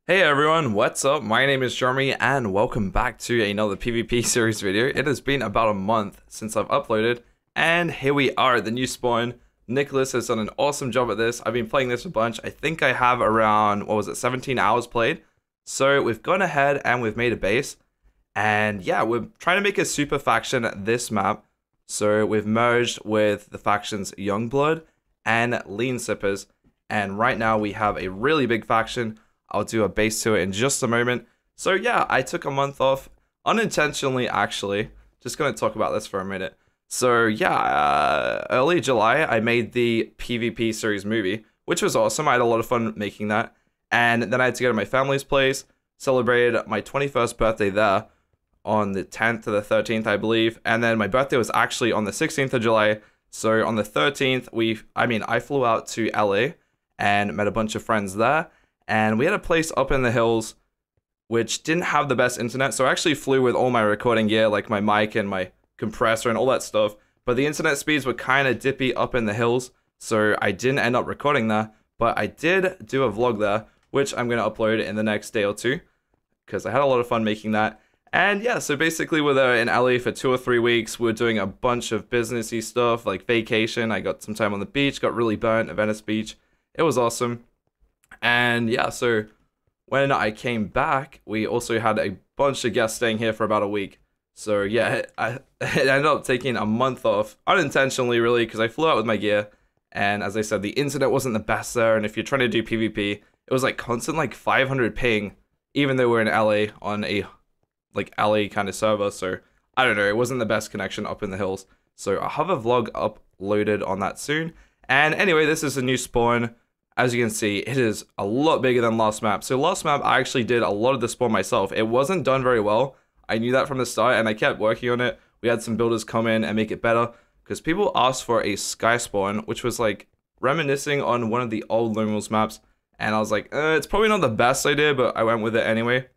Hey everyone, what's up? My name is Jeruhmi and welcome back to another PvP series video. It has been about a month since I've uploaded and here we are at the new spawn. Nicholas has done an awesome job at this. I've been playing this a bunch. I think I have around, 17 hours played. So we've gone ahead and we've made a base. And yeah, we're trying to make a super faction at this map. So we've merged with the factions Youngblood and Lean Sippers. And right now we have a really big faction. I'll do a base to it in just a moment. So yeah, I took a month off, unintentionally actually. Just gonna talk about this for a minute. So yeah, early July, I made the PvP series movie, which was awesome. I had a lot of fun making that. And then I had to go to my family's place, celebrated my 21st birthday there on the 10th to the 13th, I believe. And then my birthday was actually on the 16th of July. So on the 13th, I flew out to LA and met a bunch of friends there. And we had a place up in the hills which didn't have the best internet. So I actually flew with all my recording gear, like my mic and my compressor and all that stuff. But the internet speeds were kind of dippy up in the hills. So I didn't end up recording there. But I did do a vlog there, which I'm going to upload in the next day or two. Because I had a lot of fun making that. And yeah, so basically we're there in LA for 2 or 3 weeks. We're doing a bunch of businessy stuff, like vacation. I got some time on the beach, got really burnt at Venice Beach. It was awesome. And yeah, so when I came back, we also had a bunch of guests staying here for about a week. So yeah, it ended up taking a month off, unintentionally really, because I flew out with my gear. And as I said, the internet wasn't the best there. And if you're trying to do PvP, it was like constant like 500 ping, even though we're in LA on a like LA kind of server. So I don't know, it wasn't the best connection up in the hills. So I'll have a vlog uploaded on that soon. And anyway, this is a new spawn. As you can see, it is a lot bigger than last map. So last map, I actually did a lot of the spawn myself. It wasn't done very well. I knew that from the start and I kept working on it. We had some builders come in and make it better because people asked for a sky spawn, which was like reminiscing on one of the old Lone Wolves maps. And I was like, it's probably not the best idea, but I went with it anyway.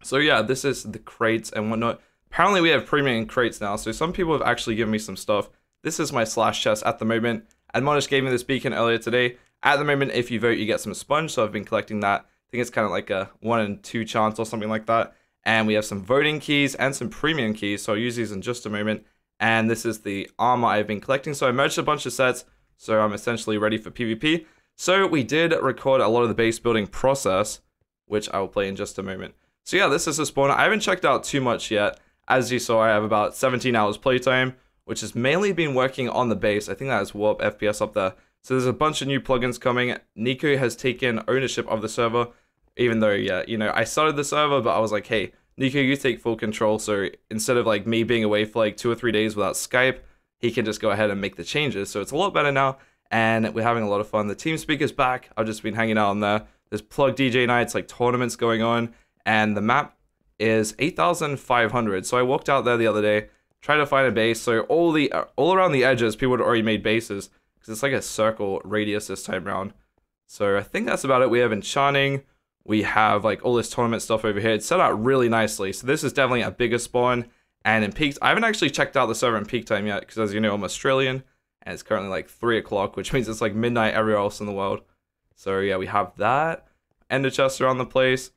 So yeah, this is the crates and whatnot. Apparently we have premium crates now. So some people have actually given me some stuff. This is my slash chest at the moment. Admonish gave me this beacon earlier today. At the moment, if you vote, you get some sponge, so I've been collecting that. I think it's kind of like a 1 in 2 chance or something like that. And we have some voting keys and some premium keys, so I'll use these in just a moment. And this is the armor I've been collecting, so I merged a bunch of sets, so I'm essentially ready for PvP. So we did record a lot of the base building process, which I will play in just a moment. So yeah, this is the spawn. I haven't checked out too much yet. As you saw, I have about 17 hours playtime, which has mainly been working on the base. I think that is warp FPS up there. So there's a bunch of new plugins coming. Nico has taken ownership of the server, even though, yeah, you know, I started the server, but I was like, hey, Nico, you take full control. So instead of like me being away for like 2 or 3 days without Skype, he can just go ahead and make the changes. So it's a lot better now, and we're having a lot of fun. The TeamSpeak is back. I've just been hanging out on there. There's plug DJ nights, like tournaments going on, and the map is 8,500. So I walked out there the other day, tried to find a base. So all around the edges, people had already made bases. Because it's like a circle radius this time around. So I think that's about it. We have enchanting. We have like all this tournament stuff over here. It's set out really nicely. So this is definitely a bigger spawn. And in peak, I haven't actually checked out the server in peak time yet. Because as you know, I'm Australian. And it's currently like 3 o'clock. Which means it's like midnight everywhere else in the world. So yeah, we have that. Ender chests around the place.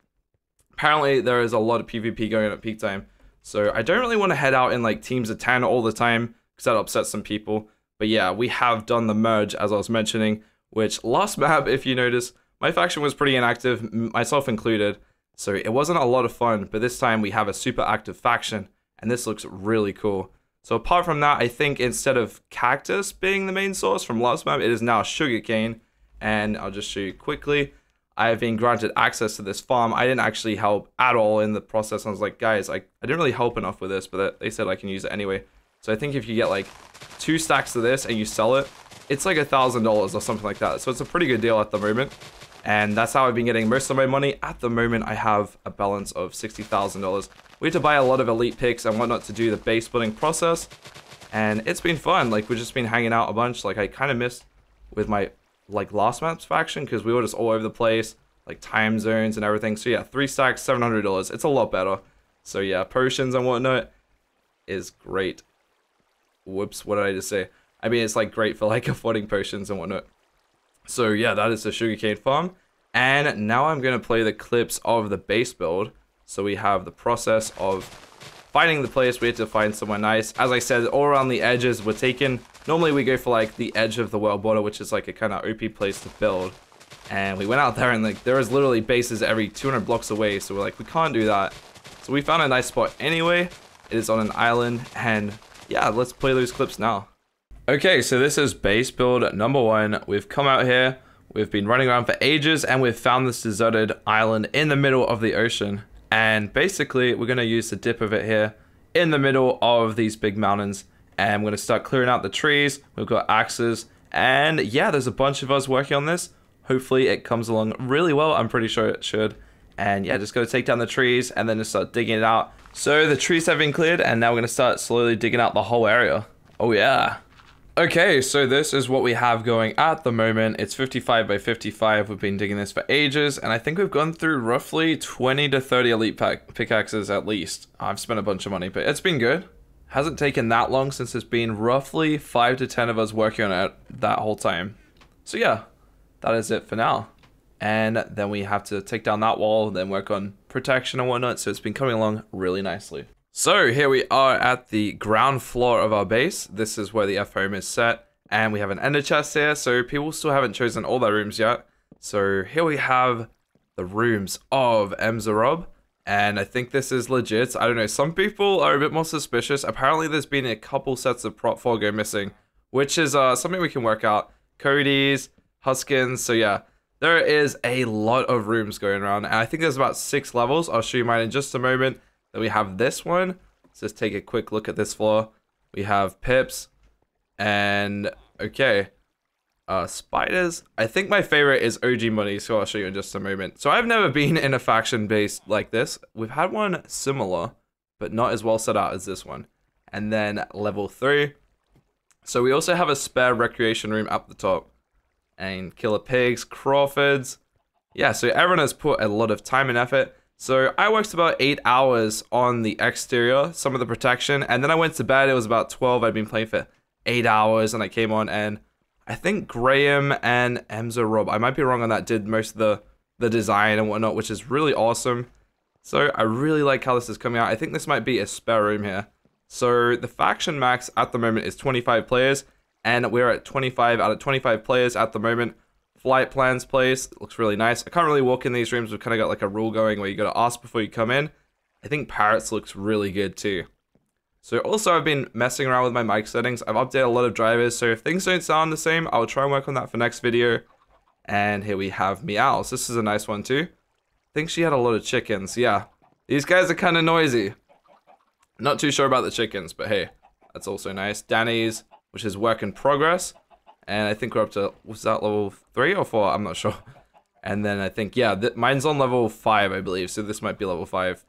Apparently there is a lot of PvP going on at peak time. So I don't really want to head out in like teams of 10 all the time. Because that upsets some people. But yeah, we have done the merge, as I was mentioning, which last map, if you notice, my faction was pretty inactive, myself included, so it wasn't a lot of fun, but this time we have a super active faction, and this looks really cool. So apart from that, I think instead of cactus being the main source from last map, it is now sugarcane, and I'll just show you quickly. I've been granted access to this farm. I didn't actually help at all in the process. I was like, guys, I didn't really help enough with this, but they said I can use it anyway. So I think if you get like 2 stacks of this and you sell it, it's like $1,000 or something like that. So it's a pretty good deal at the moment. And that's how I've been getting most of my money. At the moment, I have a balance of $60,000. We had to buy a lot of elite picks and whatnot to do the base building process. And it's been fun. Like, we've just been hanging out a bunch. Like, I kind of missed with my like last map's faction because we were just all over the place. Like time zones and everything. So yeah, 3 stacks, $700. It's a lot better. So yeah, potions and whatnot is great. Whoops, what did I just say? I mean, it's like great for like affording potions and whatnot. So yeah, that is the sugarcane farm. And now I'm going to play the clips of the base build. So we have the process of finding the place. We had to find somewhere nice. As I said, all around the edges were taken. Normally we go for like the edge of the world border, which is like a kind of OP place to build. And we went out there and like there was literally bases every 200 blocks away. So we're like, we can't do that. So we found a nice spot anyway. It is on an island, and yeah, let's play those clips now. Okay, so this is base build number 1. We've come out here. We've been running around for ages, and we've found this deserted island in the middle of the ocean. And basically, we're going to use the dip of it here in the middle of these big mountains. And we're going to start clearing out the trees. We've got axes. And yeah, there's a bunch of us working on this. Hopefully, it comes along really well. I'm pretty sure it should. And yeah, just go take down the trees and then just start digging it out. So the trees have been cleared, and now we're going to start slowly digging out the whole area. Oh yeah. Okay, so this is what we have going at the moment. It's 55 by 55. We've been digging this for ages, and I think we've gone through roughly 20 to 30 elite pickaxes at least. I've spent a bunch of money, but it's been good. Hasn't taken that long since it's been roughly 5 to 10 of us working on it that whole time. So yeah, that is it for now. And then we have to take down that wall, then work on protection and whatnot, so it's been coming along really nicely. So here we are at the ground floor of our base. This is where the F home is set, and we have an ender chest here, so people still haven't chosen all their rooms yet. So here we have the rooms of Jeruhmi, and I think this is legit. I don't know, some people are a bit more suspicious. Apparently there's been a couple sets of prop 4 go missing, which is something we can work out. Cody's, Huskins, so yeah. There is a lot of rooms going around, and I think there's about 6 levels. I'll show you mine in just a moment. Then we have this one. Let's just take a quick look at this floor. We have pips, and okay, spiders. I think my favorite is OG money, so I'll show you in just a moment. So I've never been in a faction base like this. We've had one similar, but not as well set out as this one. And then level 3. So we also have a spare recreation room up the top. And killer pigs, Crawfords. Yeah, so everyone has put a lot of time and effort. So I worked about 8 hours on the exterior, some of the protection, and then I went to bed. It was about 12. I'd been playing for 8 hours, and I came on, and I think Graham and Jeruhmi, I might be wrong on that, did most of the design and whatnot, which is really awesome. So I really like how this is coming out. I think this might be a spare room here. So the faction max at the moment is 25 players, and we're at 25 out of 25 players at the moment. Flight plans place, it looks really nice. I can't really walk in these rooms. We've kind of got like a rule going where you got to ask before you come in. I think parrots looks really good too. So also I've been messing around with my mic settings. I've updated a lot of drivers, so if things don't sound the same, I'll try and work on that for next video. And here we have Meows. This is a nice one too. I think she had a lot of chickens. Yeah, these guys are kind of noisy. Not too sure about the chickens, but hey, that's also nice. Danny's, which is work in progress. And I think we're up to, was that level 3 or 4? I'm not sure. And then I think, yeah, mine's on level 5, I believe. So this might be level 5.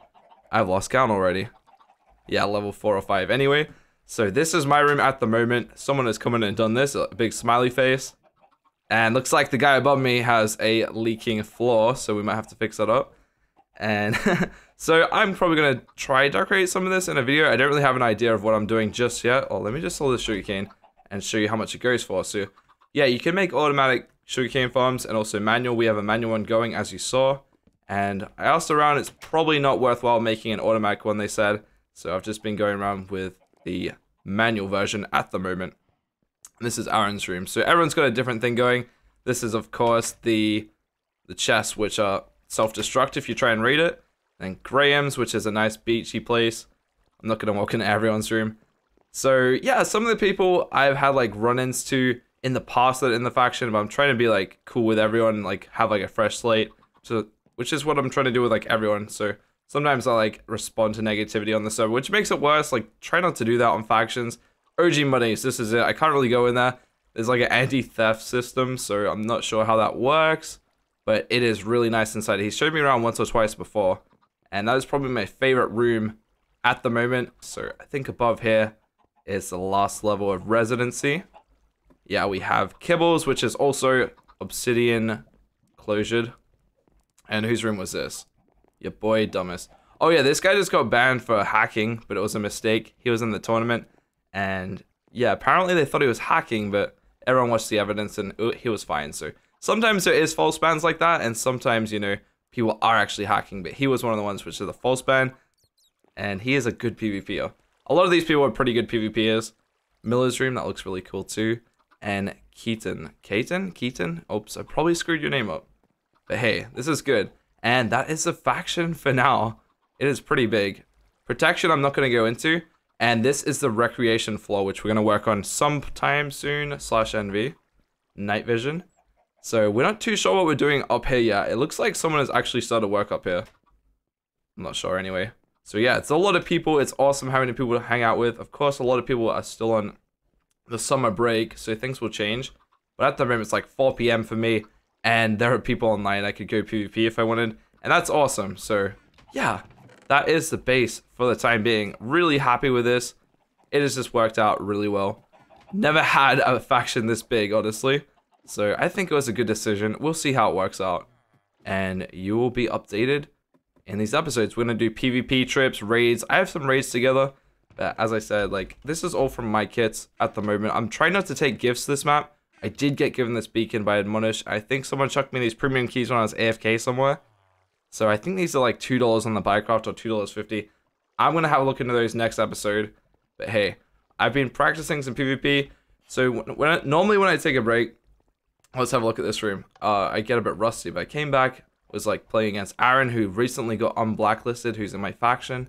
I've lost count already. Yeah, level 4 or 5. Anyway, so this is my room at the moment. Someone has come in and done this, a big smiley face. And looks like the guy above me has a leaking floor, so we might have to fix that up. And so I'm probably going to try decorate some of this in a video. I don't really have an idea of what I'm doing just yet. Oh, let me just hold this sugarcane and show you how much it goes for. So yeah, you can make automatic sugarcane farms and also manual. We have a manual one going, as you saw, and I asked around. It's probably not worthwhile making an automatic one, they said, so I've just been going around with the manual version at the moment. And this is Aaron's room, so everyone's got a different thing going. This is of course the chests, which are self-destruct if you try and read it, and Graham's, which is a nice beachy place. I'm not going to walk into everyone's room. So yeah, some of the people I've had like run-ins to in the past that in the faction, but I'm trying to be like cool with everyone, like have like a fresh slate. So, which is what I'm trying to do with like everyone. So sometimes I like respond to negativity on the server, which makes it worse. Like try not to do that on factions. OG Monies, this is it. I can't really go in there. There's like an anti-theft system, so I'm not sure how that works, but it is really nice inside. He showed me around once or twice before, and that is probably my favorite room at the moment. So I think above here is the last level of residency. Yeah, we have Kibbles, which is also obsidian closured. And whose room was this? Your boy Dumbest. Oh yeah, this guy just got banned for hacking, but it was a mistake. He was in the tournament, and yeah, apparently they thought he was hacking, but everyone watched the evidence and he was fine. So Sometimes there is false bans like that, and sometimes, you know, people are actually hacking, but he was one of the ones which is a false ban, and he is a good PvPer. A lot of these people are pretty good PvPers. Miller's Room, that looks really cool too. And Keaton? Oops, I probably screwed your name up. But hey, this is good. And that is the faction for now. It is pretty big. Protection, I'm not going to go into. And this is the recreation floor, which we're going to work on sometime soon, /NV. Night vision. So we're not too sure what we're doing up here yet. It looks like someone has actually started work up here. I'm not sure anyway. So yeah, it's a lot of people. It's awesome having people to hang out with. Of course, a lot of people are still on the summer break, so things will change. But at the moment, it's like 4 p.m. for me, and there are people online. I could go PvP if I wanted, and that's awesome. So yeah, that is the base for the time being. Really happy with this. It has just worked out really well. Never had a faction this big, honestly. So I think it was a good decision. We'll see how it works out, and you will be updated in these episodes. We're gonna do PvP trips, raids. I have some raids together. But as I said, like, this is all from my kits at the moment. I'm trying not to take gifts this map. I did get given this beacon by Admonish. I think someone chucked me these premium keys when I was AFK somewhere. So I think these are like $2 on the Buycraft or $2.50. I'm going to have a look into those next episode. But hey, I've been practicing some PvP. So normally when I take a break, let's have a look at this room. I get a bit rusty, but I came back, was like playing against Aaron, who recently got unblacklisted, who's in my faction.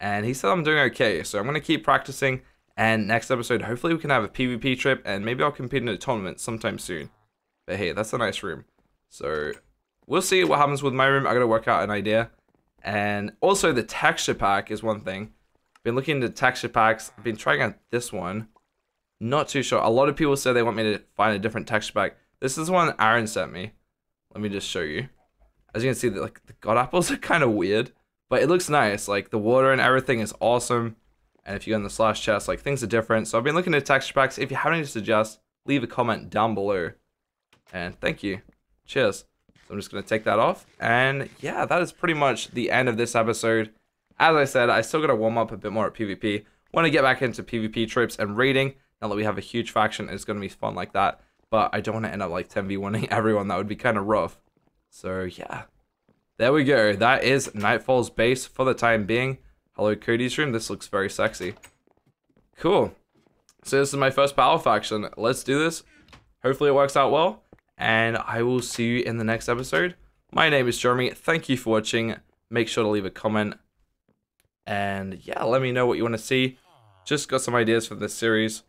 And he said I'm doing okay, so I'm going to keep practicing, and next episode, hopefully we can have a PvP trip, and maybe I'll compete in a tournament sometime soon. But hey, that's a nice room. So, we'll see what happens with my room. I got to work out an idea. And also, the texture pack is one thing. Been looking into texture packs. I've been trying out this one. Not too sure. A lot of people say they want me to find a different texture pack. This is one Aaron sent me. Let me just show you. As you can see, like the god apples are kind of weird. But it looks nice, like the water and everything is awesome. And if you go in the slash chest, like things are different. So I've been looking at texture packs. If you have any to suggest, leave a comment down below. And thank you. Cheers. So I'm just going to take that off. And yeah, that is pretty much the end of this episode. As I said, I still got to warm up a bit more at PvP. Want to get back into PvP trips and raiding. Now that we have a huge faction, it's going to be fun like that. But I don't want to end up like 10v1ing everyone. That would be kind of rough. So yeah. There we go. That is Nightfall's base for the time being. Hello, Cody's room. This looks very sexy. Cool. So this is my first power faction. Let's do this. Hopefully it works out well. And I will see you in the next episode. My name is Jeruhmi. Thank you for watching. Make sure to leave a comment. And yeah, let me know what you want to see. Just got some ideas for this series.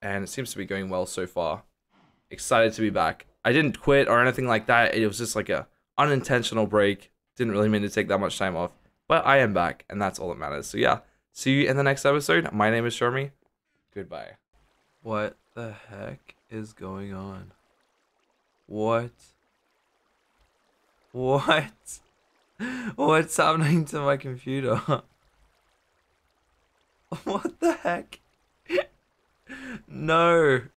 And it seems to be going well so far. Excited to be back. I didn't quit or anything like that. It was just like a unintentional break. Didn't really mean to take that much time off, but I am back, and that's all that matters. So yeah, see you in the next episode. My name is Jeruhmi. Goodbye. What the heck is going on? What? What's happening to my computer? What the heck? No.